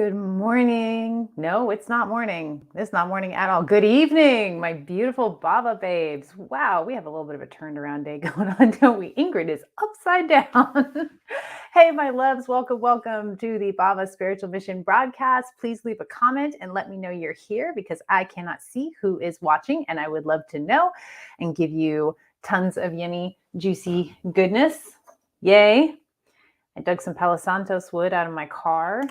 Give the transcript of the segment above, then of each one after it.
Good morning. No, it's not morning. It's not morning at all. Good evening, my beautiful Bhava babes. Wow, we have a little bit of a turnaround day going on, don't we? Ingrid is upside down. Hey, my loves, welcome to the Bhava Spiritual Mission broadcast. Please leave a comment and let me know you're here because I cannot see who is watching and I would love to know and give you tons of yummy, juicy goodness. Yay. I dug some Palo Santos wood out of my car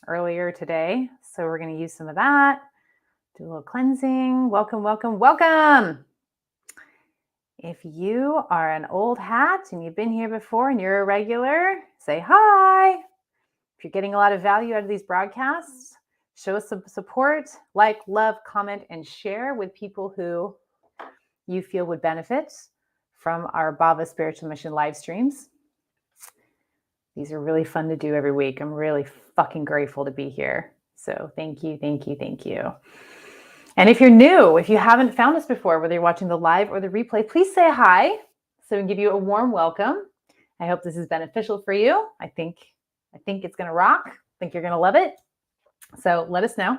earlier today. So we're going to use some of that, do a little cleansing. Welcome. If you are an old hat and you've been here before and you're a regular, say hi. If you're getting a lot of value out of these broadcasts, show us some support, like, love, comment, and share with people who you feel would benefit from our Bhava Spiritual Mission live streams. These are really fun to do every week. I'm really fucking grateful to be here. So thank you. And if you're new, if you haven't found us before, whether you're watching the live or the replay, please say hi so we can give you a warm welcome. I hope this is beneficial for you. I think it's going to rock. I think you're going to love it. So let us know.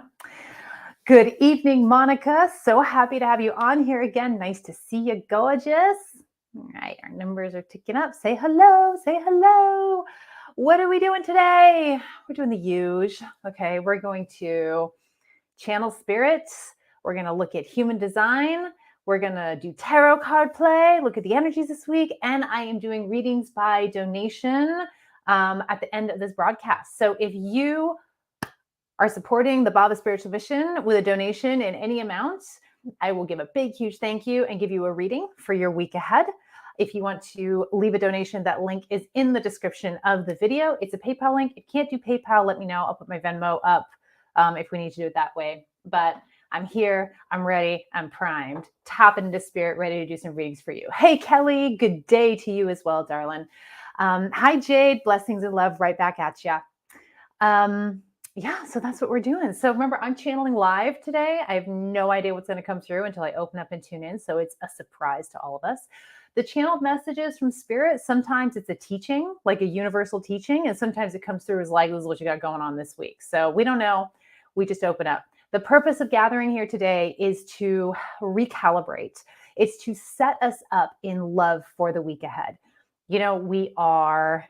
Good evening, Monica. So happy to have you on here again. Nice to see you, gorgeous. All right, our numbers are ticking up. Say hello. What are we doing today? We're doing the huge. Okay, we're going to channel spirits. We're going to look at human design. We're going to do tarot card play, look at the energies this week. And I am doing readings by donation at the end of this broadcast. So if you are supporting the Bhava Spiritual Mission with a donation in any amount, I will give a big, huge thank you and give you a reading for your week ahead. If you want to leave a donation, that link is in the description of the video. It's a PayPal link. If you can't do PayPal, let me know. I'll put my Venmo up if we need to do it that way. But I'm here. I'm ready. I'm primed. Tap into spirit, ready to do some readings for you. Hey, Kelly. Good day to you as well, darling. Hi, Jade. Blessings and love right back at ya. Yeah, so that's what we're doing. So remember, I'm channeling live today. I have no idea what's going to come through until I open up and tune in. So it's a surprise to all of us. The channeled messages from spirit, sometimes it's a teaching, like a universal teaching, and sometimes it comes through as like, this is what you got going on this week. So we don't know. We just open up. The purpose of gathering here today is to recalibrate. It's to set us up in love for the week ahead. You know, we are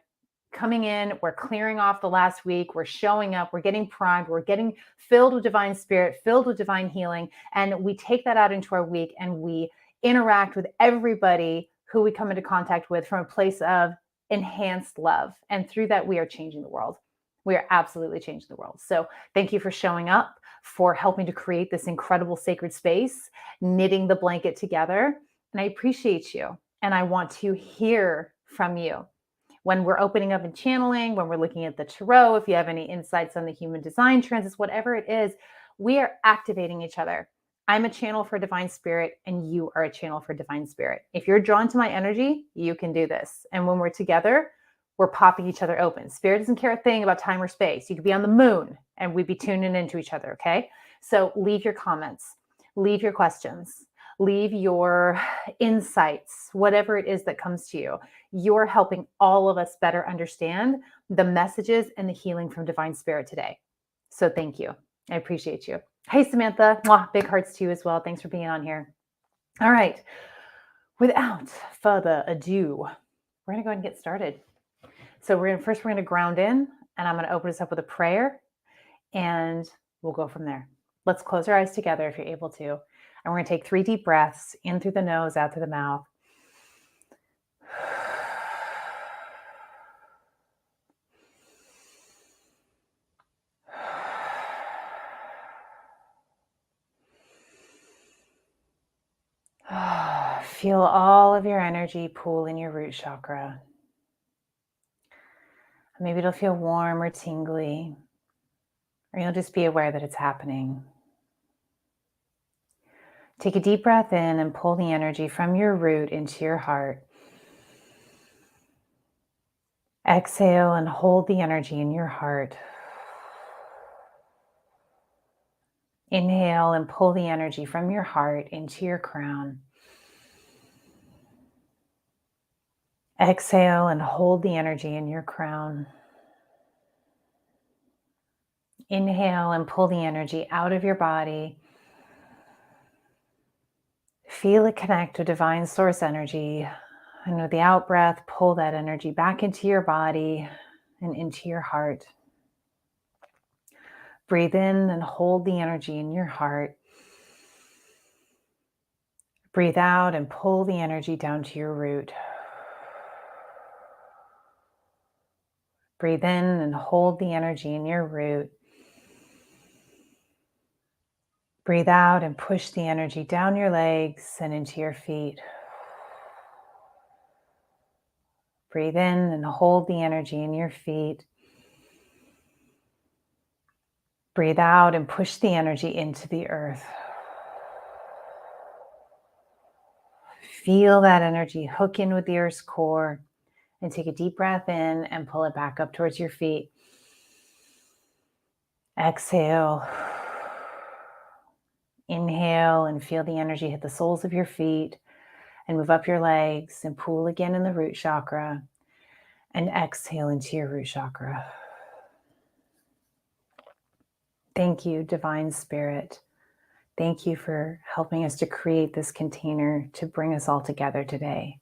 coming in, we're clearing off the last week, we're showing up, we're getting primed, we're getting filled with divine spirit, filled with divine healing, and we take that out into our week and we interact with everybody who we come into contact with from a place of enhanced love. And through that, we are changing the world. We are absolutely changing the world. So thank you for showing up, for helping to create this incredible sacred space, knitting the blanket together. And I appreciate you. And I want to hear from you. When we're opening up and channeling, when we're looking at the tarot, if you have any insights on the human design transits, whatever it is, we are activating each other. I'm a channel for divine spirit and you are a channel for divine spirit. If you're drawn to my energy, you can do this. And when we're together, we're popping each other open. Spirit doesn't care a thing about time or space. You could be on the moon and we'd be tuning into each other, okay? So leave your comments, leave your questions, leave your insights, whatever it is that comes to you. You're helping all of us better understand the messages and the healing from divine spirit today. So thank you. I appreciate you. Hey, Samantha. Mwah, big hearts to you as well. Thanks for being on here. All right. Without further ado, we're going to go ahead and get started. So we're going to ground in, and I'm going to open us up with a prayer, and we'll go from there. Let's close our eyes together if you're able to. And we're going to take 3 deep breaths in through the nose, out through the mouth. Feel all of your energy pool in your root chakra. Maybe it'll feel warm or tingly, or you'll just be aware that it's happening. Take a deep breath in and pull the energy from your root into your heart. Exhale and hold the energy in your heart. Inhale and pull the energy from your heart into your crown. Exhale and hold the energy in your crown. Inhale and pull the energy out of your body. Feel it connect to divine source energy. And with the out breath, pull that energy back into your body and into your heart. Breathe in and hold the energy in your heart. Breathe out and pull the energy down to your root. Breathe in and hold the energy in your root. Breathe out and push the energy down your legs and into your feet. Breathe in and hold the energy in your feet. Breathe out and push the energy into the earth. Feel that energy hook in with the earth's core, and take a deep breath in and pull it back up towards your feet. Exhale. Inhale and feel the energy hit the soles of your feet and move up your legs and pool again in the root chakra. And exhale into your root chakra. Thank you, Divine Spirit. Thank you for helping us to create this container to bring us all together today.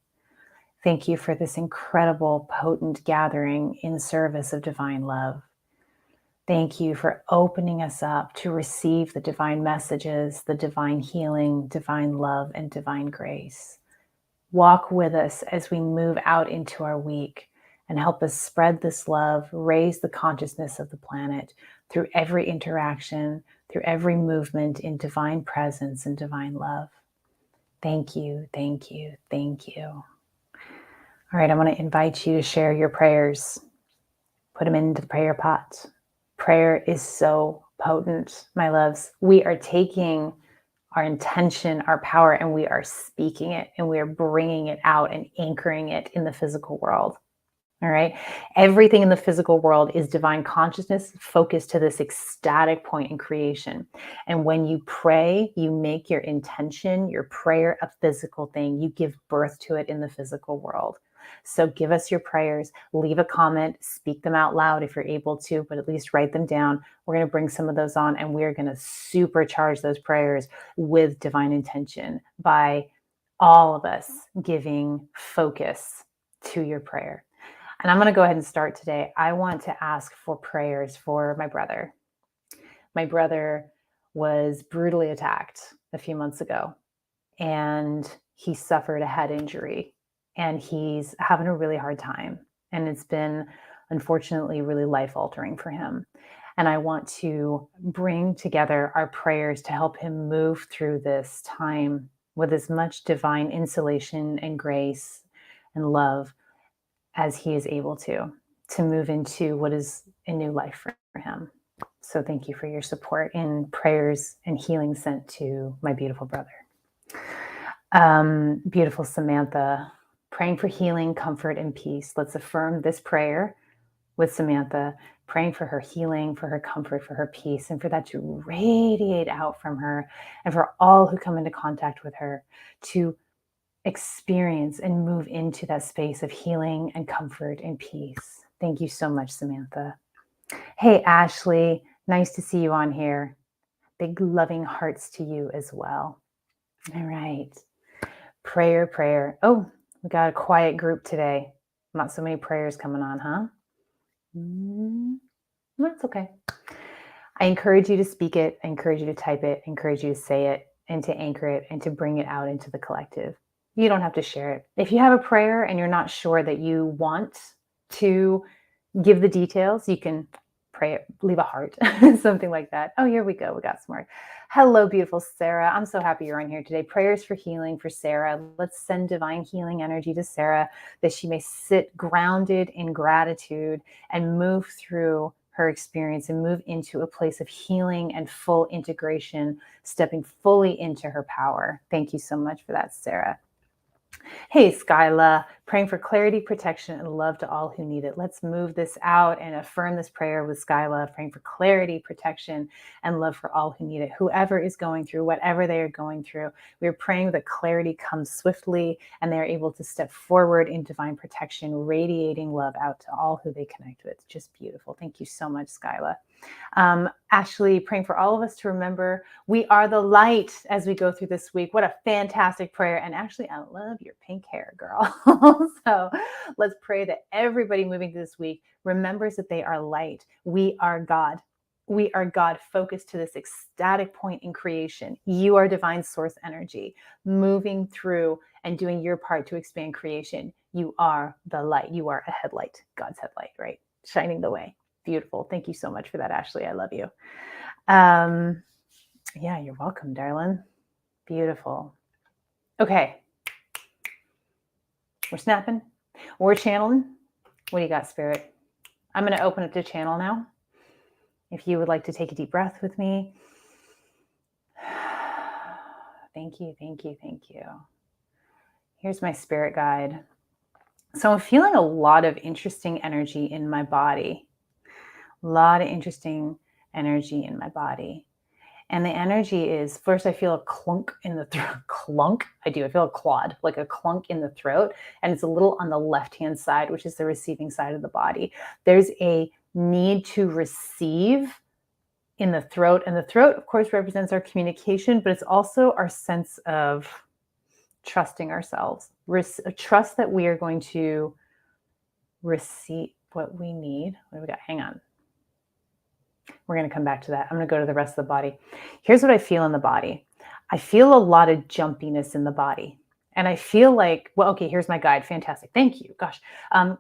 Thank you for this incredible, potent gathering in service of divine love. Thank you for opening us up to receive the divine messages, the divine healing, divine love, and divine grace. Walk with us as we move out into our week and help us spread this love, raise the consciousness of the planet through every interaction, through every movement in divine presence and divine love. Thank you, thank you, thank you. All right, I want to invite you to share your prayers. Put them into the prayer pot. Prayer is so potent, my loves. We are taking our intention, our power, and we are speaking it, and we are bringing it out and anchoring it in the physical world. All right. Everything in the physical world is divine consciousness focused to this ecstatic point in creation. And when you pray, you make your intention, your prayer, a physical thing. You give birth to it in the physical world. So give us your prayers, leave a comment, speak them out loud if you're able to, but at least write them down. We're going to bring some of those on, and we're going to supercharge those prayers with divine intention by all of us giving focus to your prayer. And I'm going to go ahead and start today. I want to ask for prayers for my brother. My brother was brutally attacked a few months ago, and he suffered a head injury, and he's having a really hard time. And it's been, unfortunately, really life-altering for him. And I want to bring together our prayers to help him move through this time with as much divine insulation and grace and love as he is able to move into what is a new life for him. So thank you for your support in prayers and healing sent to my beautiful brother. Beautiful Samantha, praying for healing, comfort, and peace. Let's affirm this prayer with Samantha, praying for her healing, for her comfort, for her peace, and for that to radiate out from her, and for all who come into contact with her to experience and move into that space of healing and comfort and peace. Thank you so much, Samantha. Hey, Ashley, nice to see you on here. Big loving hearts to you as well. All right. Prayer. Oh, we got a quiet group today. Not so many prayers coming on, huh? That's okay. I encourage you to speak it. I encourage you to type it. I encourage you to say it and to anchor it and to bring it out into the collective. You don't have to share it. If you have a prayer and you're not sure that you want to give the details, you can pray it, leave a heart, something like that. Oh, here we go. We got smart. Hello, beautiful Sarah. I'm so happy you're on here today. Prayers for healing for Sarah. Let's send divine healing energy to Sarah that she may sit grounded in gratitude and move through her experience and move into a place of healing and full integration, stepping fully into her power. Thank you so much for that, Sarah. Hey, Skyla, Praying for clarity, protection, and love to all who need it. Let's move this out and affirm this prayer with Skyla, praying for clarity, protection, and love for all who need it. Whoever is going through whatever they are going through, we are praying that clarity comes swiftly and they are able to step forward in divine protection, radiating love out to all who they connect with. Just beautiful. Thank you so much, Skyla. Ashley, praying for all of us to remember we are the light as we go through this week. What a fantastic prayer. And Ashley, I love your pink hair, girl. So let's pray that everybody moving through this week remembers that they are light. We are God. We are God focused to this ecstatic point in creation. You are divine source energy moving through and doing your part to expand creation. You are the light. You are a headlight, God's headlight, right? Shining the way. Beautiful. Thank you so much for that, Ashley. I love you. Yeah, you're welcome, darling. Beautiful. Okay. We're snapping. We're channeling. What do you got, Spirit? I'm going to open up the channel now. If you would like to take a deep breath with me. Thank you, thank you, thank you. Here's my spirit guide. So I'm feeling a lot of interesting energy in my body. A lot of interesting energy in my body. And the energy is, first I feel a clunk in the throat. Clunk? I do. I feel a clod, like a clunk in the throat. And it's a little on the left-hand side, which is the receiving side of the body. There's a need to receive in the throat. And the throat, of course, represents our communication, but it's also our sense of trusting ourselves. Trust that we are going to receive what we need. What do we got? Hang on. We're going to come back to that. I'm going to go to the rest of the body. Here's what I feel in the body. I feel a lot of jumpiness in the body. And I feel like, well, okay, here's my guide. Fantastic. Thank you. Gosh.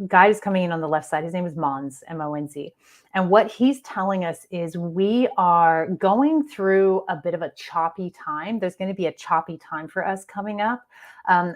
Guide is coming in on the left side. His name is Mons, M-O-N-Z. And what he's telling us is we are going through a bit of a choppy time. There's going to be a choppy time for us coming up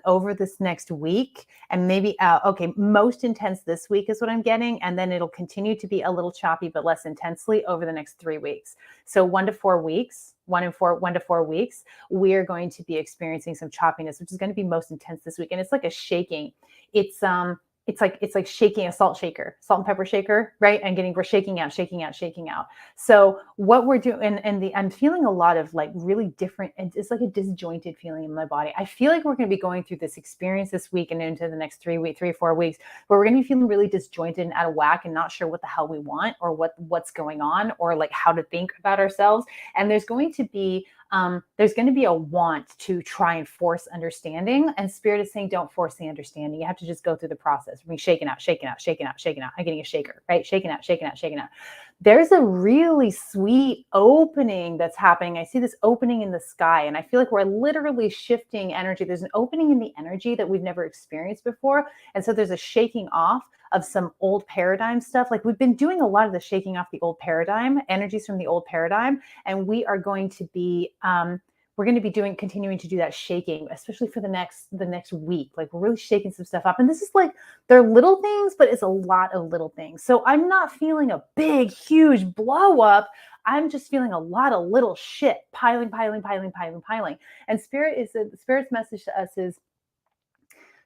over this next week. And maybe, okay, most intense this week is what I'm getting. And then it'll continue to be a little choppy, but less intensely over the next 3 weeks. So 1 to 4 weeks. 1 to 4 weeks, we're going to be experiencing some choppiness, which is going to be most intense this week. And it's like a shaking. It's like shaking a salt and pepper shaker, right? And we're shaking out. So what we're doing, I'm feeling a lot of like really different, it's like a disjointed feeling in my body. I feel like we're going to be going through this experience this week and into the next 3 or 4 weeks, where we're going to be feeling really disjointed and out of whack and not sure what the hell we want or what's going on or like how to think about ourselves. And there's going to be a want to try and force understanding, and Spirit is saying, don't force the understanding. You have to just go through the process. We're being shaken out. I'm getting a shaker, right? Shaken out. There's a really sweet opening that's happening. I see this opening in the sky, and I feel like we're literally shifting energy. There's an opening in the energy that we've never experienced before. And so there's a shaking off of some old paradigm stuff. Like we've been doing a lot of the shaking off the old paradigm, energies from the old paradigm. And we are going to be, continuing to do that shaking, especially for the next week. Like we're really shaking some stuff up. And this is like, they're little things, but it's a lot of little things. So I'm not feeling a big, huge blow up. I'm just feeling a lot of little shit piling. And Spirit's message to us is,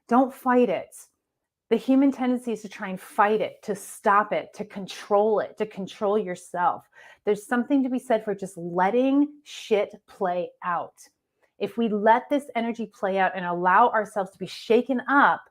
don't fight it. The human tendency is to try and fight it, to stop it, to control yourself. There's something to be said for just letting shit play out. If we let this energy play out and allow ourselves to be shaken up,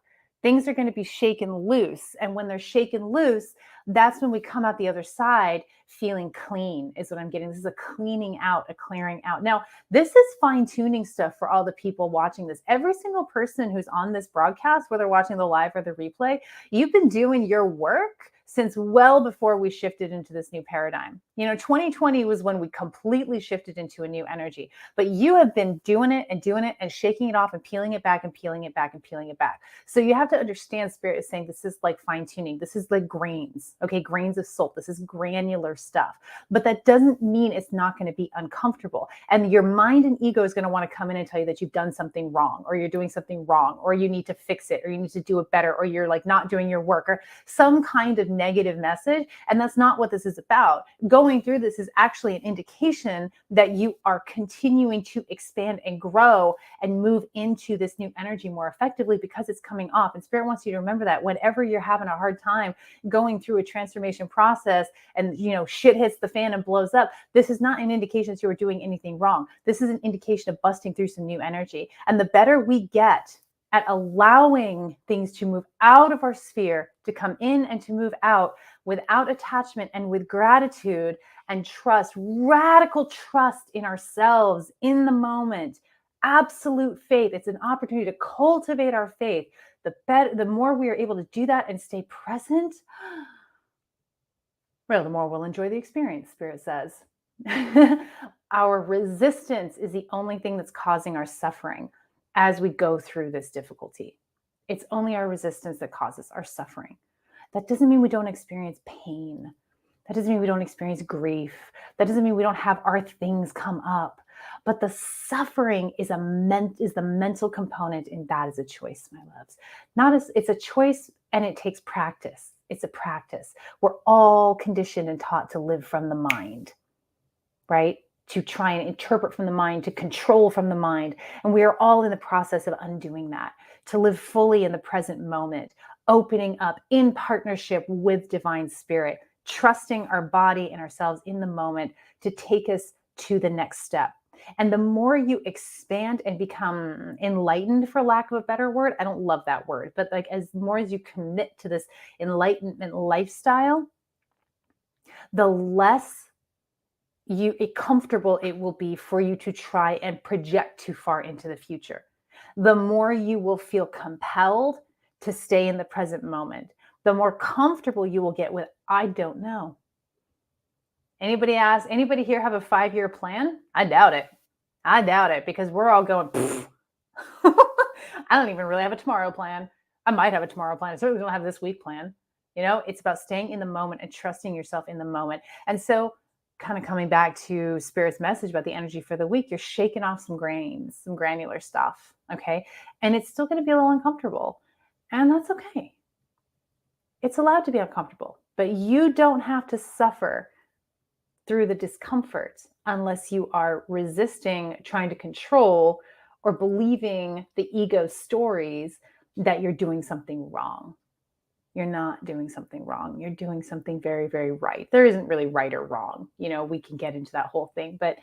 things are going to be shaken loose. And when they're shaken loose, that's when we come out the other side feeling clean, is what I'm getting. This is a cleaning out, a clearing out. Now, this is fine-tuning stuff for all the people watching this. Every single person who's on this broadcast, whether watching the live or the replay, you've been doing your work since well before we shifted into this new paradigm. 2020 was when we completely shifted into a new energy, but you have been doing it and shaking it off and peeling it back and peeling it back and peeling it back. So you have to understand, Spirit is saying this is like fine tuning. This is like grains, okay? Grains of salt. This is granular stuff, but that doesn't mean it's not going to be uncomfortable. And your mind and ego is going to want to come in and tell you that you've done something wrong, or you're doing something wrong, or you need to fix it, or you need to do it better, or you're like not doing your work, or some kind of negative message. And that's not what this is about. Go going through this is actually an indication that you are continuing to expand and grow and move into this new energy more effectively because it's coming off. And Spirit wants you to remember that whenever you're having a hard time going through a transformation process and, shit hits the fan and blows up, this is not an indication that you are doing anything wrong. This is an indication of busting through some new energy. And the better we get at allowing things to move out of our sphere, to come in and to move out without attachment and with gratitude and trust, radical trust in ourselves in the moment, absolute faith. It's an opportunity to cultivate our faith. The more we are able to do that and stay present, well, the more we'll enjoy the experience, Spirit says. Our resistance is the only thing that's causing our suffering as we go through this difficulty. It's only our resistance that causes our suffering. That doesn't mean we don't experience pain. That doesn't mean we don't experience grief. That doesn't mean we don't have our things come up. But the suffering is the mental component, and that is a choice, my loves. It's a choice, and it takes practice. It's a practice. We're all conditioned and taught to live from the mind, right? To try and interpret from the mind, to control from the mind. And we are all in the process of undoing that, to live fully in the present moment, opening up in partnership with Divine Spirit, trusting our body and ourselves in the moment to take us to the next step. And the more you expand and become enlightened, for lack of a better word, I don't love that word, but as you commit to this enlightenment lifestyle, the less comfortable it will be for you to try and project too far into the future. The more you will feel compelled to stay in the present moment, the more comfortable you will get with, I don't know. Anybody here have a 5-year plan? I doubt it because we're all going, I don't even really have a tomorrow plan. I might have a tomorrow plan. I certainly don't have this week plan. It's about staying in the moment and trusting yourself in the moment. And so kind of coming back to Spirit's message about the energy for the week, you're shaking off some grains, some granular stuff. Okay. And it's still going to be a little uncomfortable. And that's okay. It's allowed to be uncomfortable, but you don't have to suffer through the discomfort unless you are resisting trying to control or believing the ego stories that you're doing something wrong. You're not doing something wrong. You're doing something very, very right. There isn't really right or wrong. We can get into that whole thing, but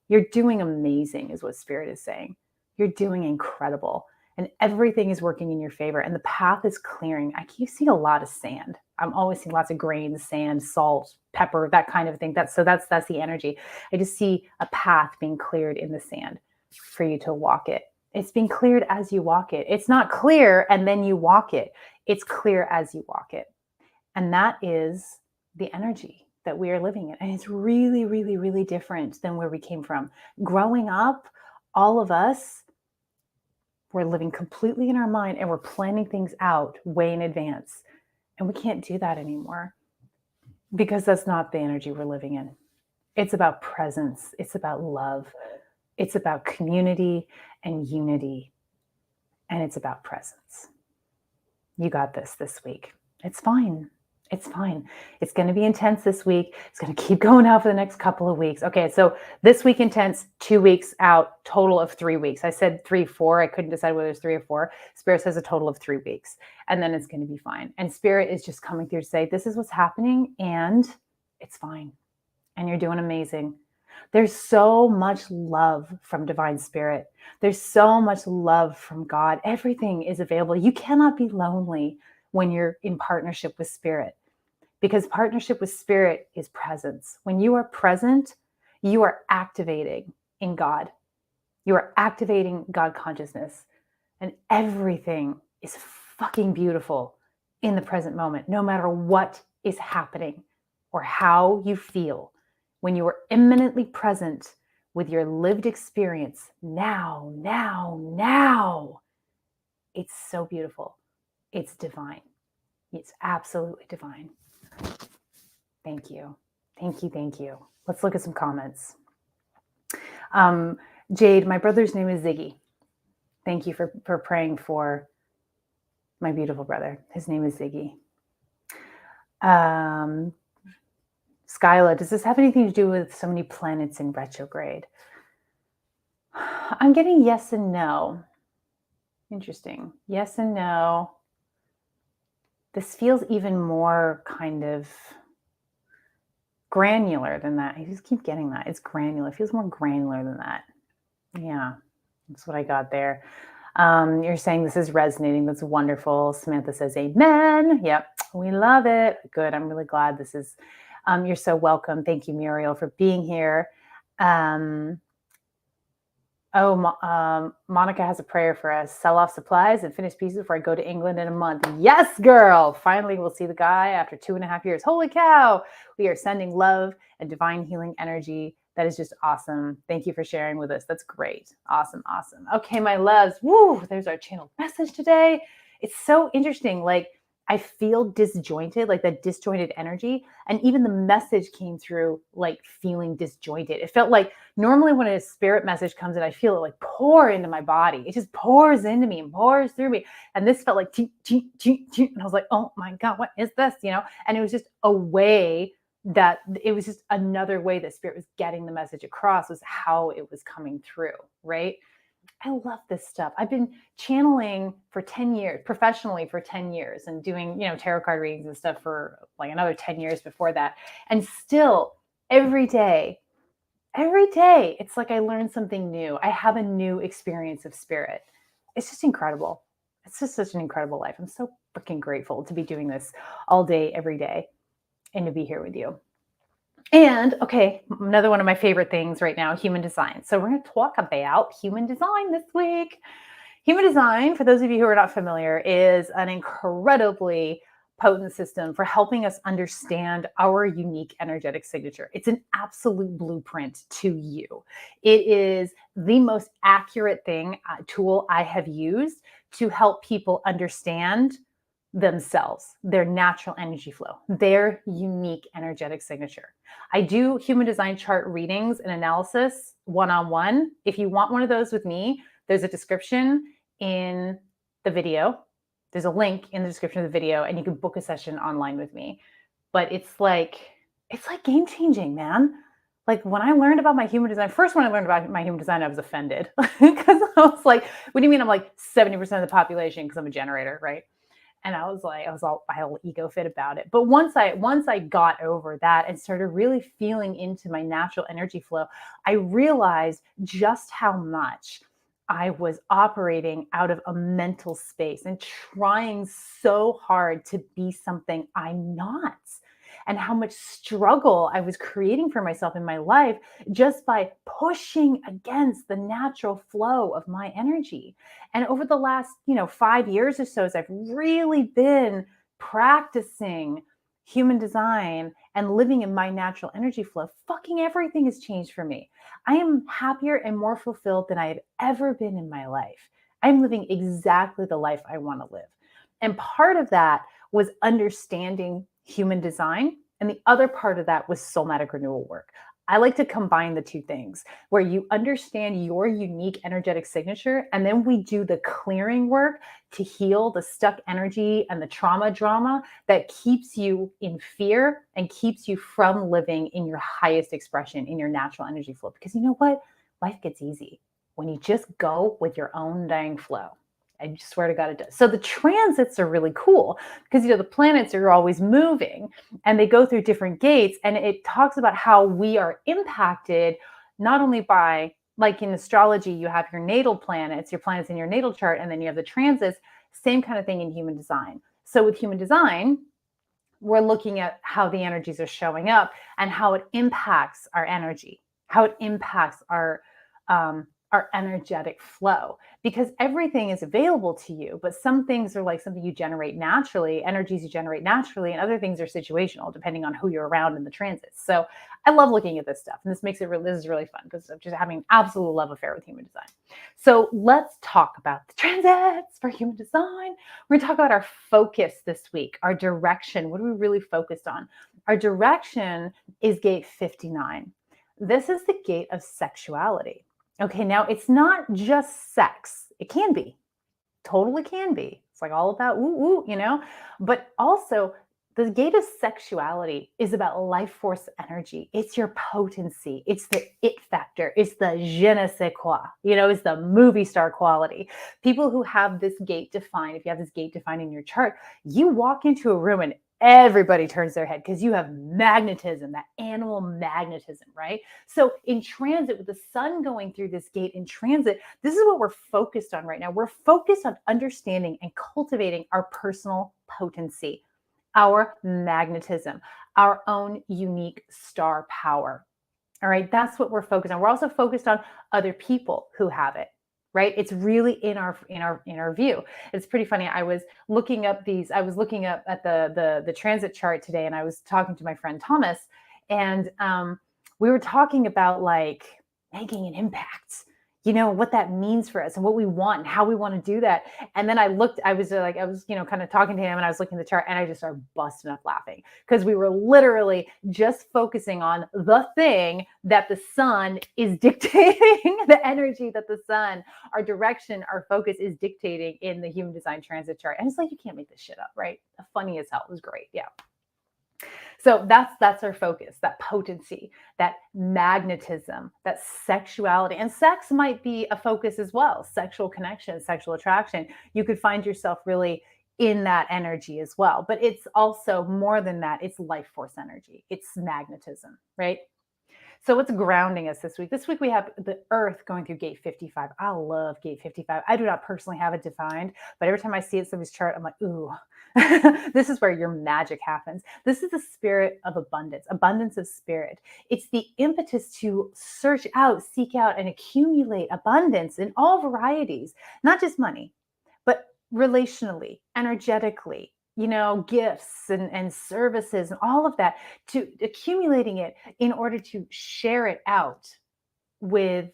you're doing amazing is what Spirit is saying. You're doing incredible. And everything is working in your favor. And the path is clearing. I keep seeing a lot of sand. I'm always seeing lots of grains, sand, salt, pepper, that kind of thing. That's the energy. I just see a path being cleared in the sand for you to walk it. It's being cleared as you walk it. It's not clear and then you walk it. It's clear as you walk it. And that is the energy that we are living in. And it's really, really, really different than where we came from. Growing up, all of us were living completely in our mind and we're planning things out way in advance. And we can't do that anymore because that's not the energy we're living in. It's about presence. It's about love. It's about community and unity. And it's about presence. You got this week. It's fine. It's fine. It's going to be intense this week. It's going to keep going out for the next couple of weeks. Okay, so this week intense, 2 weeks out, total of 3 weeks. I said 3, 4. I couldn't decide whether it's 3 or 4. Spirit says a total of 3 weeks. And then it's going to be fine. And Spirit is just coming through to say, this is what's happening and it's fine. And you're doing amazing. There's so much love from Divine Spirit. There's so much love from God. Everything is available. You cannot be lonely when you're in partnership with Spirit, because partnership with Spirit is presence. When you are present, you are activating in God. You are activating God consciousness, and everything is fucking beautiful in the present moment, no matter what is happening or how you feel. When you are imminently present with your lived experience, now, it's so beautiful. It's divine. It's absolutely divine. Thank you. Thank you. Let's look at some comments. Jade, my brother's name is Ziggy. Thank you for praying for my beautiful brother. His name is Ziggy. Skyla, does this have anything to do with so many planets in retrograde? I'm getting yes and no. Interesting. Yes and no. This feels even more kind of granular than that. I just keep getting that. It's granular. It feels more granular than that. Yeah, that's what I got there. You're saying this is resonating. That's wonderful. Samantha says, amen. Yep, we love it. Good. I'm really glad this is, you're so welcome. Thank you, Muriel, for being here. Monica has a prayer for us. Sell off supplies and finish pieces before I go to England in a month. Yes, girl. Finally, we'll see the guy after 2.5 years. Holy cow. We are sending love and divine healing energy. That is just awesome. Thank you for sharing with us. That's great. Awesome. Awesome. Okay, my loves. Woo, there's our channeled message today. It's so interesting. Like, I feel disjointed, like that disjointed energy. And even the message came through like feeling disjointed. It felt like normally when a spirit message comes in, I feel it like pour into my body. It just pours into me and pours through me. And this felt like, and I was like, oh my God, what is this? You know? And it was just a way that it was just another way that spirit was getting the message across, was how it was coming through. Right. I love this stuff. I've been channeling for 10 years, professionally for 10 years, and doing, tarot card readings and stuff for like another 10 years before that. And still every day, it's like I learn something new. I have a new experience of spirit. It's just incredible. It's just such an incredible life. I'm so freaking grateful to be doing this all day, every day, and to be here with you. And okay, another one of my favorite things right now, human design. So we're going to talk about human design this week. Human design, for those of you who are not familiar, is an incredibly potent system for helping us understand our unique energetic signature. It's an absolute blueprint to you. It is the most accurate tool I have used to help people understand themselves, their natural energy flow, their unique energetic signature. I do human design chart readings and analysis one-on-one. If you want one of those with me, there's a description in the video. There's a link in the description of the video, and you can book a session online with me. But it's like game changing, man. Like when I learned about my human design, first when I learned about my human design, I was offended because I was like, what do you mean I'm like 70% of the population because I'm a generator, right? And I had a little ego fit about it. But once I got over that and started really feeling into my natural energy flow, I realized just how much I was operating out of a mental space and trying so hard to be something I'm not, and how much struggle I was creating for myself in my life just by pushing against the natural flow of my energy. And over the last, 5 years or so, as I've really been practicing human design and living in my natural energy flow, fucking everything has changed for me. I am happier and more fulfilled than I have ever been in my life. I'm living exactly the life I want to live. And part of that was understanding human design. And the other part of that was soulmatic renewal work. I like to combine the two things where you understand your unique energetic signature, and then we do the clearing work to heal the stuck energy and the trauma drama that keeps you in fear and keeps you from living in your highest expression, in your natural energy flow. Because you know what? Life gets easy when you just go with your own dang flow. I swear to God it does. So the transits are really cool because, the planets are always moving and they go through different gates. And it talks about how we are impacted not only by, like in astrology, you have your natal planets, your planets in your natal chart, and then you have the transits, same kind of thing in human design. So with human design, we're looking at how the energies are showing up and how it impacts our energy, how it impacts our energetic flow, because everything is available to you, but some things are like something you generate naturally, energies you generate naturally, and other things are situational depending on who you're around in the transits. So I love looking at this stuff, and this makes it this is really fun because I'm just having an absolute love affair with human design. So let's talk about the transits for human design. We're going to talk about our focus this week, our direction. What are we really focused on? Our direction is gate 59. This is the gate of sexuality. Okay, now it's not just sex. It can be, totally can be. It's like all about but also The gate of sexuality is about life force energy. It's your potency. It's the it factor. It's the je ne sais quoi. It's the movie star quality. People who have this gate defined, if you have this gate defined in your chart, you walk into a room and everybody turns their head because you have magnetism, that animal magnetism, right? So in transit, with the sun going through this gate in transit, this is what we're focused on right now. We're focused on understanding and cultivating our personal potency, our magnetism, our own unique star power. All right, that's what we're focused on. We're also focused on other people who have it, right? It's really in our view. It's pretty funny. I was looking up at the transit chart today, and I was talking to my friend Thomas, and we were talking about like making an impact, what that means for us and what we want and how we want to do that. And then I was kind of talking to him, and I was looking at the chart, and I just started busting up laughing because we were literally just focusing on the thing that the sun is dictating, the energy that the sun, our direction, our focus is dictating in the human design transit chart. And it's like, you can't make this shit up, right? Funny as hell. It was great. Yeah. So that's our focus, that potency, that magnetism, that sexuality. And sex might be a focus as well. Sexual connection, sexual attraction. You could find yourself really in that energy as well. But it's also more than that. It's life force energy. It's magnetism, right? So what's grounding us this week? This week we have the Earth going through gate 55. I love gate 55. I do not personally have it defined, but every time I see it in somebody's chart, I'm like, ooh, this is where your magic happens. This is the spirit of abundance of spirit. It's the impetus to search out, seek out, and accumulate abundance in all varieties, not just money, but relationally, energetically, gifts and services and all of that, to accumulating it in order to share it out with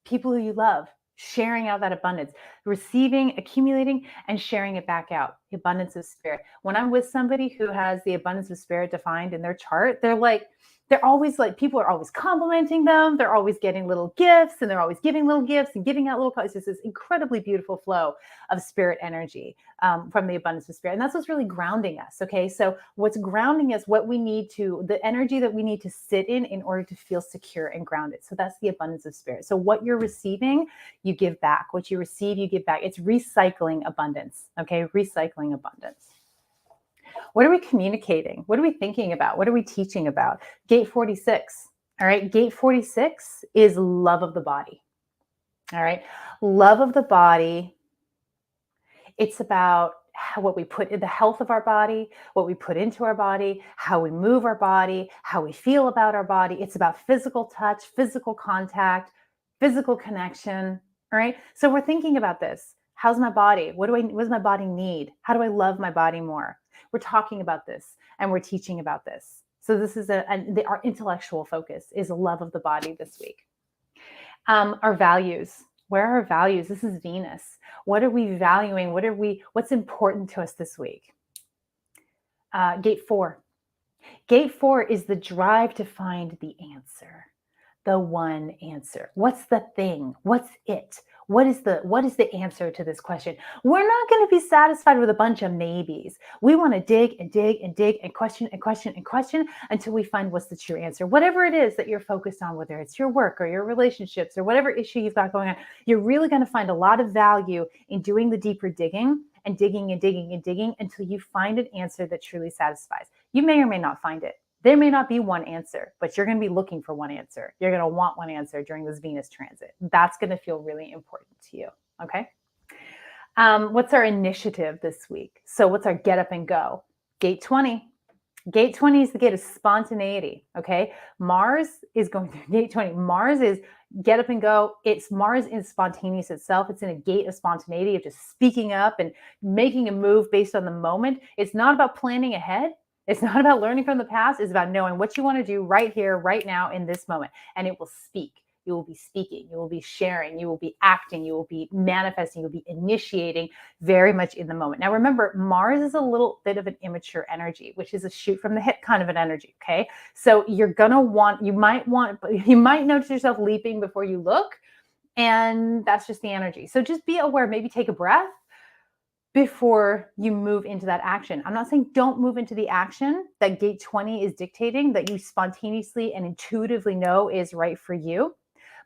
people who you love, sharing out that abundance, receiving, accumulating, and sharing it back out. The abundance of spirit. When I'm with somebody who has the abundance of spirit defined in their chart, they're always like, people are always complimenting them. They're always getting little gifts, and they're always giving little gifts and giving out little, it's just this incredibly beautiful flow of spirit energy from the abundance of spirit. And that's what's really grounding us. Okay. So what's grounding us, the energy that we need to sit in order to feel secure and grounded. So that's the abundance of spirit. So what you're receiving, you give back. What you receive, you give back. It's recycling abundance. Okay. Recycling abundance. What are we communicating? What are we thinking about? What are we teaching about? Gate 46. All right. Gate 46 is love of the body. All right. Love of the body. It's about what we put in the health of our body, what we put into our body, how we move our body, how we feel about our body. It's about physical touch, physical contact, physical connection. All right. So we're thinking about this. How's my body? What does my body need? How do I love my body more? We're talking about this, and we're teaching about this. So this is our intellectual focus is love of the body this week. Our values. Where are our values? This is Venus. What are we valuing? What's important to us this week? Gate 4. Gate 4 is the drive to find the answer, the one answer. What's the thing? What's it? What is the answer to this question? We're not going to be satisfied with a bunch of maybes. We want to dig and dig and dig and question and question and question until we find what's the true answer. Whatever it is that you're focused on, whether it's your work or your relationships or whatever issue you've got going on, you're really going to find a lot of value in doing the deeper digging and digging and digging and digging until you find an answer that truly satisfies. You may or may not find it. There may not be one answer, but you're going to be looking for one answer. You're going to want one answer during this Venus transit. That's going to feel really important to you. Okay. What's our initiative this week? So what's our get up and go? Gate 20. Gate 20 is the gate of spontaneity. Okay. Mars is going through gate 20. Mars is get up and go. Mars is spontaneous itself. It's in a gate of spontaneity, of just speaking up and making a move based on the moment. It's not about planning ahead. It's not about learning from the past. It's about knowing what you want to do right here, right now, in this moment. And it will speak. You will be speaking. You will be sharing. You will be acting. You will be manifesting. You'll be initiating very much in the moment. Now, remember, Mars is a little bit of an immature energy, which is a shoot from the hip kind of an energy. Okay. So you might notice yourself leaping before you look. And that's just the energy. So just be aware, maybe take a breath. before you move into that action. I'm not saying don't move into the action that gate 20 is dictating, that you spontaneously and intuitively know is right for you,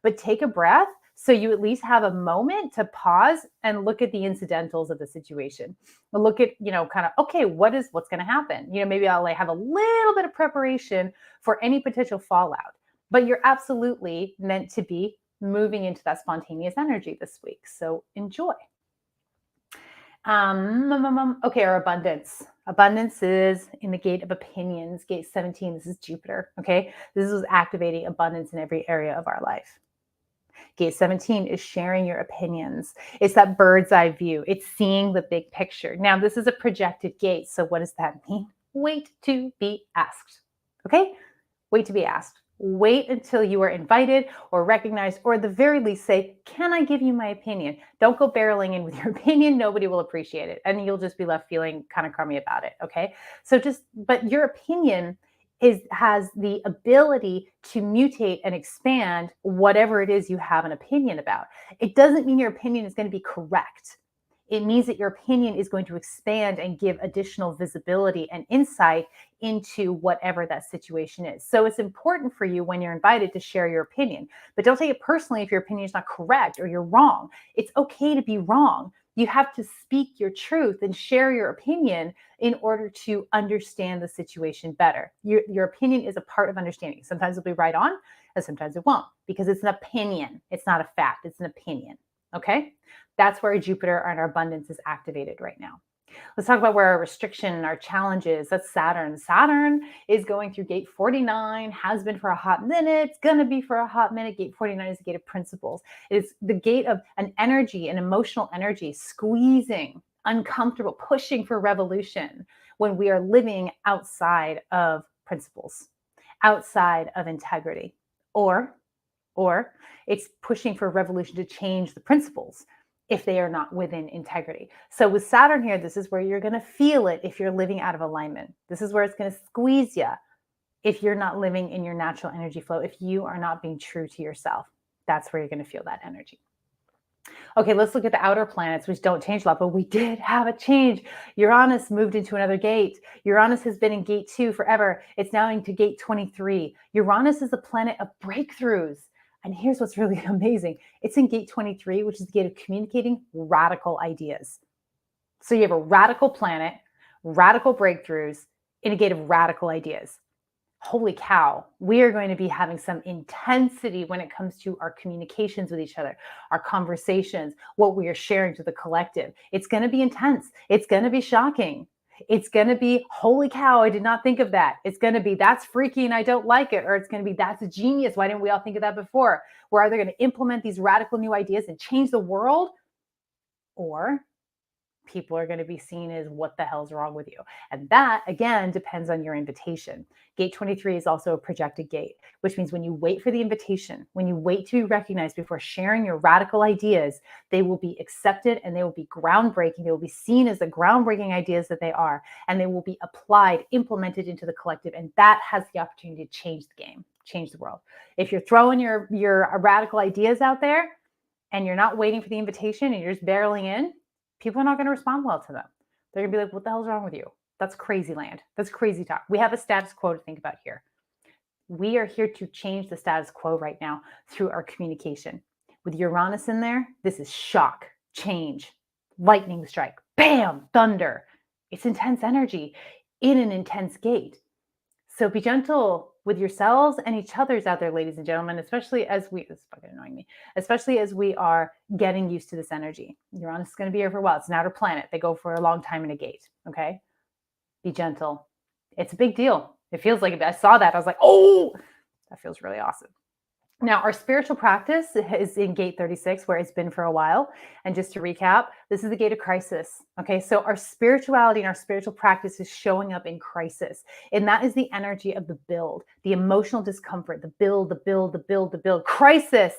but take a breath so you at least have a moment to pause and look at the incidentals of the situation. Look at, kind of, okay, what's going to happen? Maybe I'll have a little bit of preparation for any potential fallout, but you're absolutely meant to be moving into that spontaneous energy this week. So enjoy. Okay, our abundance. Abundance is in the gate of opinions, gate 17. This is Jupiter. Okay, this is activating abundance in every area of our life. Gate 17 is sharing your opinions. It's that bird's eye view. It's seeing the big picture. Now, this is a projected gate. So what does that mean? Wait to be asked. Okay, wait to be asked. Wait until you are invited or recognized, or at the very least say, can I give you my opinion? Don't go barreling in with your opinion. Nobody will appreciate it. And you'll just be left feeling kind of crummy about it. Okay. So but your opinion has the ability to mutate and expand whatever it is you have an opinion about. It doesn't mean your opinion is going to be correct. It means that your opinion is going to expand and give additional visibility and insight into whatever that situation is. So it's important for you when you're invited to share your opinion, but don't take it personally if your opinion is not correct or you're wrong. It's okay to be wrong. You have to speak your truth and share your opinion in order to understand the situation better. Your opinion is a part of understanding. Sometimes it'll be right on, and sometimes it won't, because it's an opinion. It's not a fact. It's an opinion. Okay? That's where Jupiter and our abundance is activated right now. Let's talk about where our restriction, our challenges, that's Saturn. Saturn is going through gate 49, has been for a hot minute, it's going to be for a hot minute. Gate 49 is the gate of principles. It's the gate of an energy, an emotional energy, squeezing, uncomfortable, pushing for revolution when we are living outside of principles, outside of integrity, or it's pushing for revolution to change the principles if they are not within integrity. So with Saturn here, this is where you're going to feel it if you're living out of alignment. This is where it's going to squeeze you if you're not living in your natural energy flow, if you are not being true to yourself. That's where you're going to feel that energy. Okay, let's look at the outer planets, which don't change a lot, but we did have a change. Uranus moved into another gate. Uranus has been in gate 2 forever. It's now into gate 23. Uranus is a planet of breakthroughs. And here's what's really amazing. It's in gate 23, which is the gate of communicating radical ideas. So you have a radical planet, radical breakthroughs in a gate of radical ideas. Holy cow, we are going to be having some intensity when it comes to our communications with each other, our conversations, what we are sharing to the collective. It's going to be intense. It's going to be shocking. It's going to be, holy cow, I did not think of that. It's going to be, that's freaky and I don't like it. Or it's going to be, that's genius. Why didn't we all think of that before? We're either going to implement these radical new ideas and change the world, or people are going to be seen as, what the hell's wrong with you? And that, again, depends on your invitation. Gate 23 is also a projected gate, which means when you wait for the invitation, when you wait to be recognized before sharing your radical ideas, they will be accepted and they will be groundbreaking. They will be seen as the groundbreaking ideas that they are, and they will be applied, implemented into the collective. And that has the opportunity to change the game, change the world. If you're throwing your radical ideas out there and you're not waiting for the invitation and you're just barreling in, people are not going to respond well to them. They're going to be like, what the hell's wrong with you? That's crazy land. That's crazy talk. We have a status quo to think about here. We are here to change the status quo right now through our communication. With Uranus in there, this is shock, change, lightning strike, bam, thunder. It's intense energy in an intense gate. So be gentle with yourselves and each other's out there, ladies and gentlemen, especially as this is fucking annoying me, especially as we are getting used to this energy. Uranus is going to be here for a while. It's an outer planet. They go for a long time in a gate. Okay. Be gentle. It's a big deal. It feels like it. I saw that. I was like, oh, that feels really awesome. Now, our spiritual practice is in gate 36, where it's been for a while. And just to recap, this is the gate of crisis. Okay, so our spirituality and our spiritual practice is showing up in crisis. And that is the energy of the build, the emotional discomfort, the build. Crisis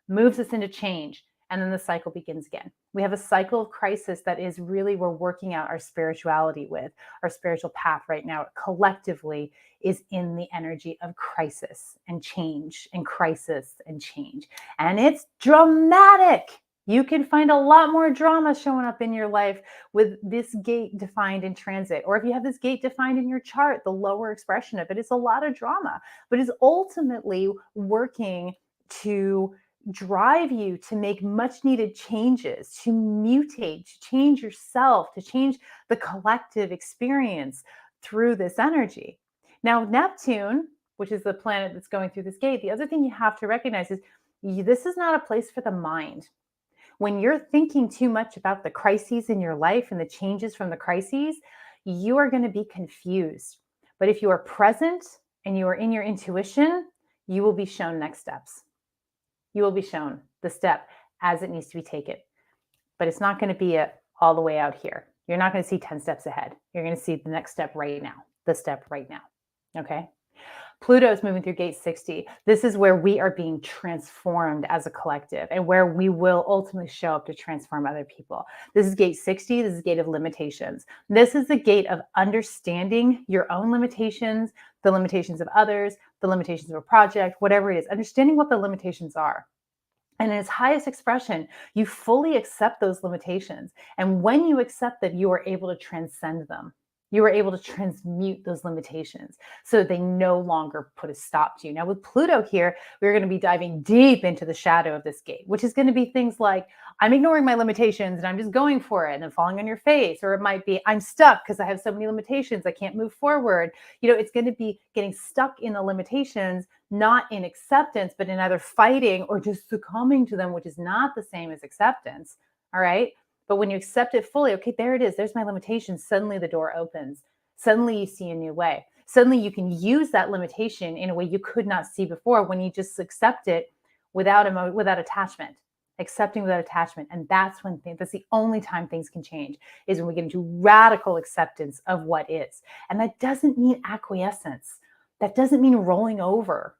moves us into change. And then the cycle begins again. We have a cycle of crisis that is really, we're working out our spirituality with. Our spiritual path right now collectively is in the energy of crisis and change and crisis and change. And it's dramatic. You can find a lot more drama showing up in your life with this gate defined in transit. Or if you have this gate defined in your chart, the lower expression of it is a lot of drama, but is ultimately working to drive you to make much needed changes, to mutate, to change yourself, to change the collective experience through this energy. Now, Neptune, which is the planet that's going through this gate, the other thing you have to recognize is this is not a place for the mind. When you're thinking too much about the crises in your life and the changes from the crises, you are going to be confused. But if you are present and you are in your intuition, you will be shown next steps. You will be shown the step as it needs to be taken. But it's not going to be all the way out here. You're not going to see 10 steps ahead. You're going to see the next step right now, the step right now. Okay? Pluto is moving through gate 60. This is where we are being transformed as a collective and where we will ultimately show up to transform other people. This is gate 60. This is gate of limitations. This is the gate of understanding your own limitations, the limitations of others, the limitations of a project, whatever it is, understanding what the limitations are. And in its highest expression, you fully accept those limitations. And when you accept them, you are able to transcend them. You are able to transmute those limitations so they no longer put a stop to you. Now, with Pluto here, we're going to be diving deep into the shadow of this gate, which is going to be things like, I'm ignoring my limitations and I'm just going for it and then falling on your face. Or it might be, I'm stuck because I have so many limitations, I can't move forward. It's going to be getting stuck in the limitations, not in acceptance, but in either fighting or just succumbing to them, which is not the same as acceptance. All right. But when you accept it fully, okay, there it is. There's my limitation. Suddenly the door opens. Suddenly you see a new way. Suddenly you can use that limitation in a way you could not see before when you just accept it without attachment, accepting without attachment. And that's that's the only time things can change, is when we get into radical acceptance of what is. And that doesn't mean acquiescence. That doesn't mean rolling over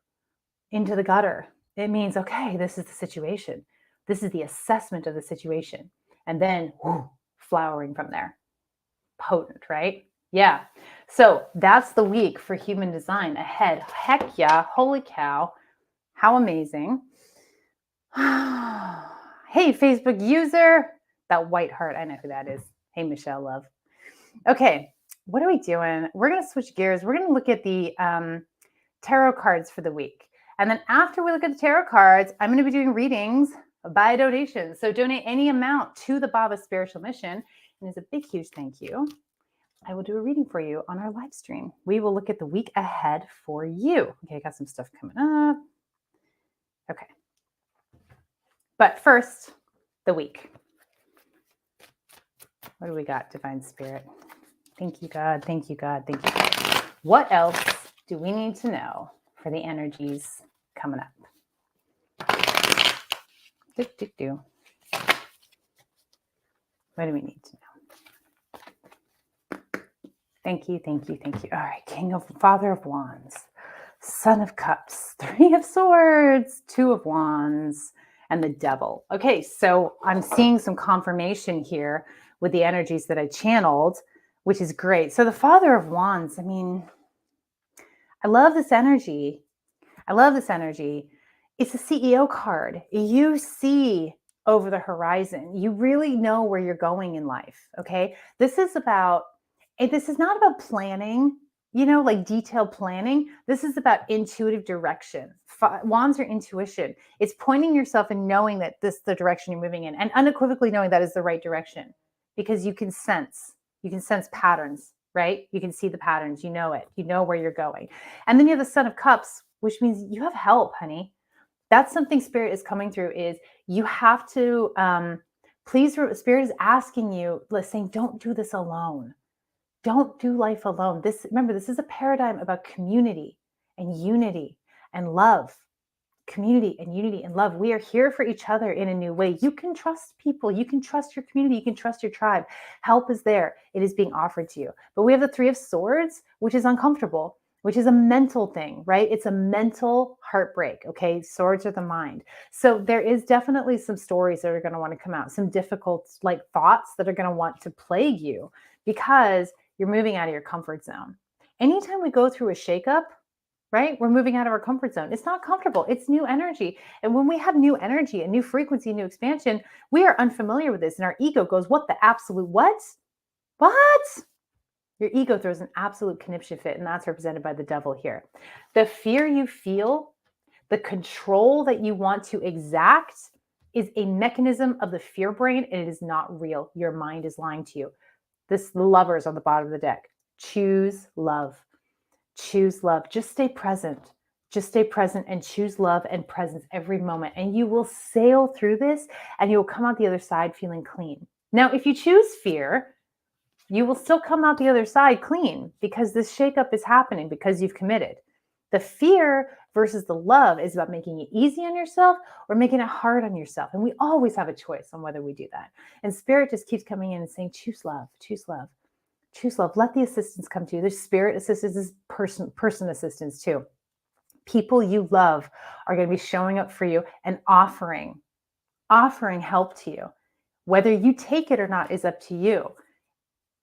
into the gutter. It means, okay, this is the situation. This is the assessment of the situation. And then flowering from there. Potent, right? Yeah. So that's the week for human design ahead. Heck yeah. Holy cow. How amazing. Hey, Facebook user. That white heart. I know who that is. Hey, Michelle Love. Okay. What are we doing? We're going to switch gears. We're going to look at the tarot cards for the week. And then after we look at the tarot cards, I'm going to be doing readings by donation. So donate any amount to the Bhava Spiritual Mission. And as a big, huge thank you, I will do a reading for you on our live stream. We will look at the week ahead for you. Okay, I got some stuff coming up. Okay. But first, the week. What do we got, Divine Spirit? Thank you, God. Thank you, God. Thank you, God. What else do we need to know for the energies coming up? What do we need to know? Thank you, thank you, thank you. All right, Father of Wands, Son of Cups, Three of Swords, Two of Wands, and the Devil. Okay, so I'm seeing some confirmation here with the energies that I channeled, which is great. So the Father of Wands, I mean, I love this energy. It's a CEO card. You see over the horizon. You really know where you're going in life, okay? This is not about planning, like detailed planning. This is about intuitive direction. Wands are intuition. It's pointing yourself and knowing that this is the direction you're moving in, and unequivocally knowing that is the right direction, because you can sense patterns, right? You can see the patterns, you know it, you know where you're going. And then you have the Son of Cups, which means you have help, honey. That's something Spirit is coming through, is you have to, Spirit is asking you, saying, don't do this alone. Don't do life alone. Remember, this is a paradigm about community and unity and love. Community and unity and love. We are here for each other in a new way. You can trust people. You can trust your community. You can trust your tribe. Help is there. It is being offered to you. But we have the Three of Swords, which is uncomfortable, which is a mental thing, right? It's a mental heartbreak, okay? Swords are the mind. So there is definitely some stories that are going to want to come out, some difficult thoughts that are going to want to plague you, because you're moving out of your comfort zone. Anytime we go through a shakeup, right? We're moving out of our comfort zone. It's not comfortable. It's new energy. And when we have new energy, a new frequency, new expansion, we are unfamiliar with this. And our ego goes, what the absolute what? What? Your ego throws an absolute conniption fit, and that's represented by the devil here. The fear you feel, the control that you want to exact is a mechanism of the fear brain, and it is not real. Your mind is lying to you. The lovers on the bottom of the deck. Choose love. Choose love. Just stay present. Just stay present and choose love and presence every moment. And you will sail through this and you will come out the other side feeling clean. Now, if you choose fear, you will still come out the other side clean because this shakeup is happening because you've committed. The fear versus the love is about making it easy on yourself or making it hard on yourself. And we always have a choice on whether we do that. And spirit just keeps coming in and saying, choose love, choose love, choose love. Let the assistance come to you. There's spirit assistance, there's person assistance too. People you love are going to be showing up for you and offering help to you. Whether you take it or not is up to you.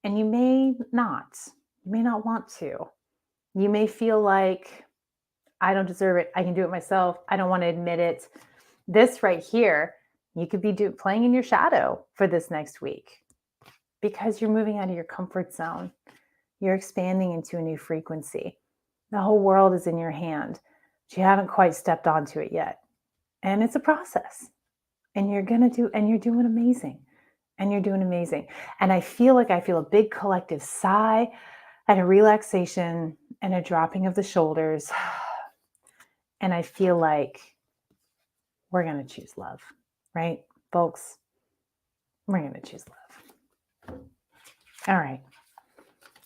And you may not want to. You may feel like, I don't deserve it. I can do it myself. I don't want to admit it. This right here, you could be playing in your shadow for this next week because you're moving out of your comfort zone. You're expanding into a new frequency. The whole world is in your hand, but you haven't quite stepped onto it yet. And it's a process. And you're doing amazing. And you're doing amazing. And I feel a big collective sigh and a relaxation and a dropping of the shoulders. And I feel like we're going to choose love, right, folks? We're going to choose love. All right.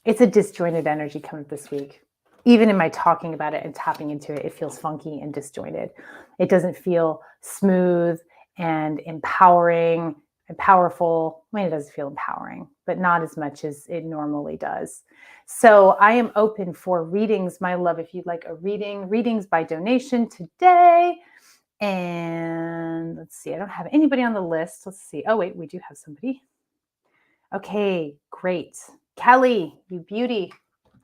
It's a disjointed energy coming up this week. Even in my talking about it and tapping into it, it feels funky and disjointed. It doesn't feel smooth and empowering and powerful. I mean, it does feel empowering, but not as much as it normally does. So I am open for readings, my love. If you'd like a readings by donation today. And let's see, I don't have anybody on the list. Let's see. Oh, wait, we do have somebody. Okay, great. Kelly, you beauty.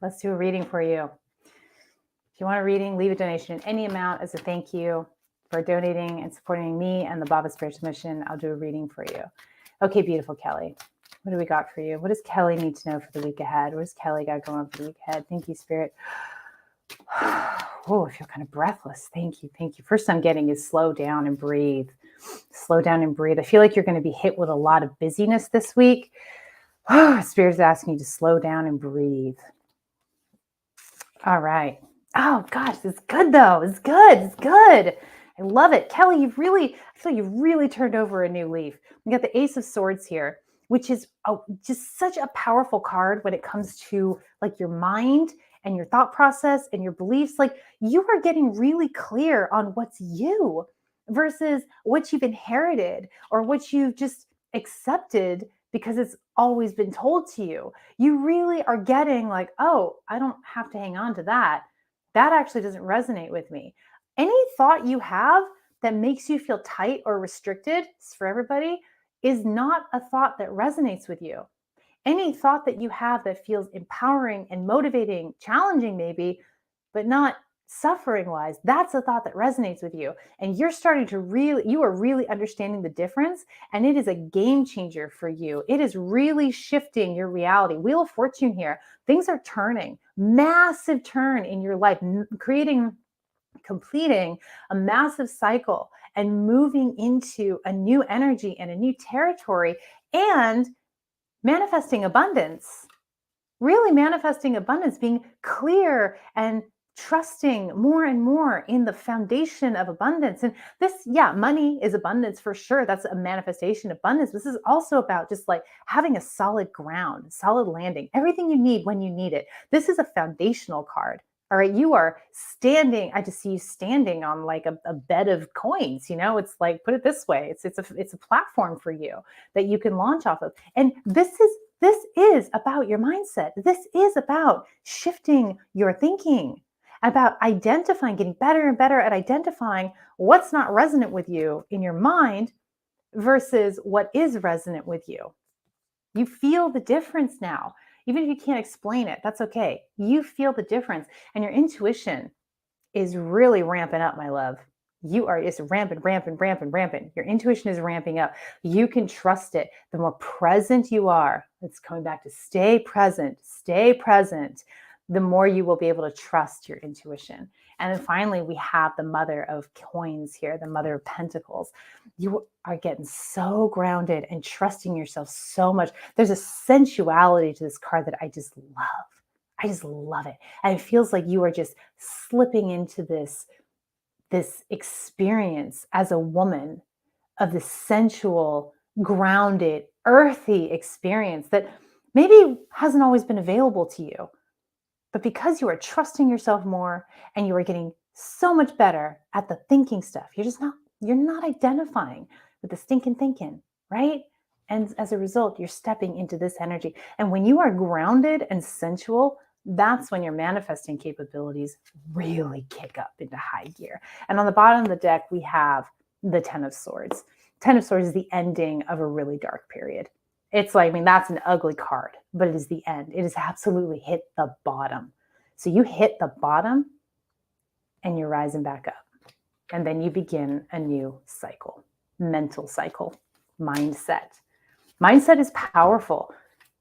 Let's do a reading for you. If you want a reading, leave a donation in any amount as a thank you for donating and supporting me and the Bhava Spiritual Mission. I'll do a reading for you. Okay, beautiful Kelly. What do we got for you? What does Kelly need to know for the week ahead? What does Kelly got going on for the week ahead? Thank you, Spirit. Oh, I feel kind of breathless. Thank you. Thank you. First I'm getting is slow down and breathe. Slow down and breathe. I feel like you're going to be hit with a lot of busyness this week. Spirit's asking you to slow down and breathe. All right. Oh gosh, it's good though. It's good. It's good. I love it. Kelly, I feel you've really turned over a new leaf. We got the Ace of Swords here, which is just such a powerful card when it comes to like your mind and your thought process and your beliefs. Like you are getting really clear on what's you versus what you've inherited or what you've just accepted because it's always been told to you. You really are getting like, oh, I don't have to hang on to that. That actually doesn't resonate with me. Any thought you have that makes you feel tight or restricted, for everybody, is not a thought that resonates with you. Any thought that you have that feels empowering and motivating, challenging maybe, but not suffering-wise, that's a thought that resonates with you. And you are really understanding the difference, and it is a game changer for you. It is really shifting your reality. Wheel of Fortune here. Things are turning. Massive turn in your life, completing a massive cycle and moving into a new energy and a new territory and manifesting abundance, really manifesting abundance, being clear and trusting more and more in the foundation of abundance. And this, money is abundance for sure. That's a manifestation of abundance. This is also about just like having a solid ground, solid landing, everything you need when you need it. This is a foundational card. All right, you are standing. I just see you standing on like a bed of coins. It's like, put it this way, it's a platform for you that you can launch off of. And this is about your mindset. This is about shifting your thinking, about identifying, getting better and better at identifying what's not resonant with you in your mind versus what is resonant with you. You feel the difference now. Even if you can't explain it, that's okay. You feel the difference. And your intuition is really ramping up, my love. It's rampant. Your intuition is ramping up. You can trust it. The more present you are, it's coming back to stay present, the more you will be able to trust your intuition. And then finally, we have the Mother of Coins here, the Mother of Pentacles. You are getting so grounded and trusting yourself so much. There's a sensuality to this card that I just love. I just love it. And it feels like you are just slipping into this experience as a woman of the sensual, grounded, earthy experience that maybe hasn't always been available to you. But because you are trusting yourself more and you are getting so much better at the thinking stuff, you're not identifying with the stinking thinking, right? And as a result, you're stepping into this energy. And when you are grounded and sensual, that's when your manifesting capabilities really kick up into high gear. And on the bottom of the deck, we have the Ten of Swords. Ten of Swords is the ending of a really dark period. It's like, that's an ugly card, but it is the end. It has absolutely hit the bottom. So you hit the bottom and you're rising back up. And then you begin a new cycle, mental cycle, mindset. Mindset is powerful.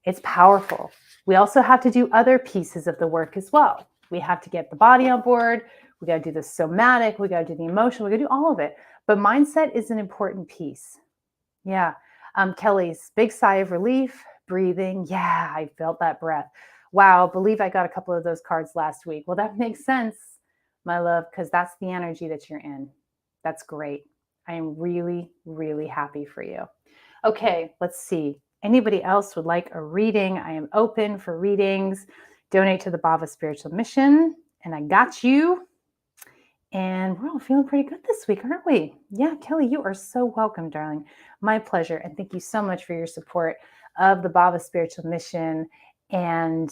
It's powerful. We also have to do other pieces of the work as well. We have to get the body on board. We got to do the somatic. We got to do the emotional. We got to do all of it. But mindset is an important piece. Yeah. Kelly's big sigh of relief, breathing. Yeah, I felt that breath. Wow. Believe I got a couple of those cards last week. Well, that makes sense, my love, because that's the energy that you're in. That's great. I am really, really happy for you. Okay, let's see. Anybody else would like a reading? I am open for readings. Donate to the Bhava Spiritual Mission. And I got you. And we're all feeling pretty good this week, aren't we? Yeah, Kelly, you are so welcome, darling. My pleasure. And thank you so much for your support of the Bhava Spiritual Mission and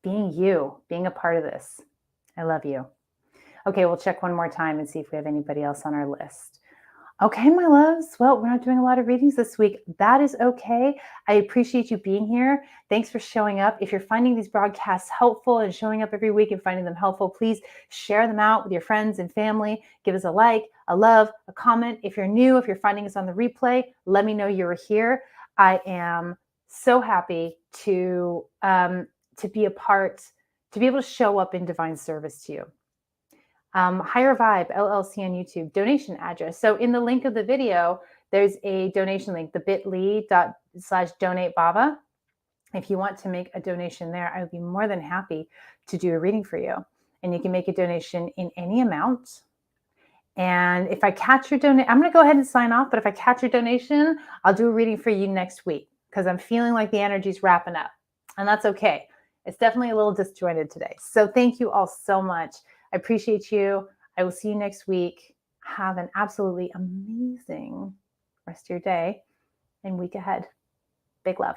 being a part of this. I love you. Okay, we'll check one more time and see if we have anybody else on our list. Okay, my loves. Well, we're not doing a lot of readings this week. That is okay. I appreciate you being here. Thanks for showing up. If you're finding these broadcasts helpful and showing up every week and finding them helpful, please share them out with your friends and family. Give us a like, a love, a comment. If you're new, if you're finding us on the replay, let me know you were here. I am so happy to be a part, to be able to show up in divine service to you. Higher Vibe, LLC on YouTube, donation address. So in the link of the video, there's a donation link, the bit.ly/donate-bhava. If you want to make a donation there, I would be more than happy to do a reading for you. And you can make a donation in any amount. And if I catch your donation, I'm going to go ahead and sign off. But if I catch your donation, I'll do a reading for you next week because I'm feeling like the energy's wrapping up. And that's okay. It's definitely a little disjointed today. So thank you all so much. I appreciate you. I will see you next week. Have an absolutely amazing rest of your day and week ahead. Big love.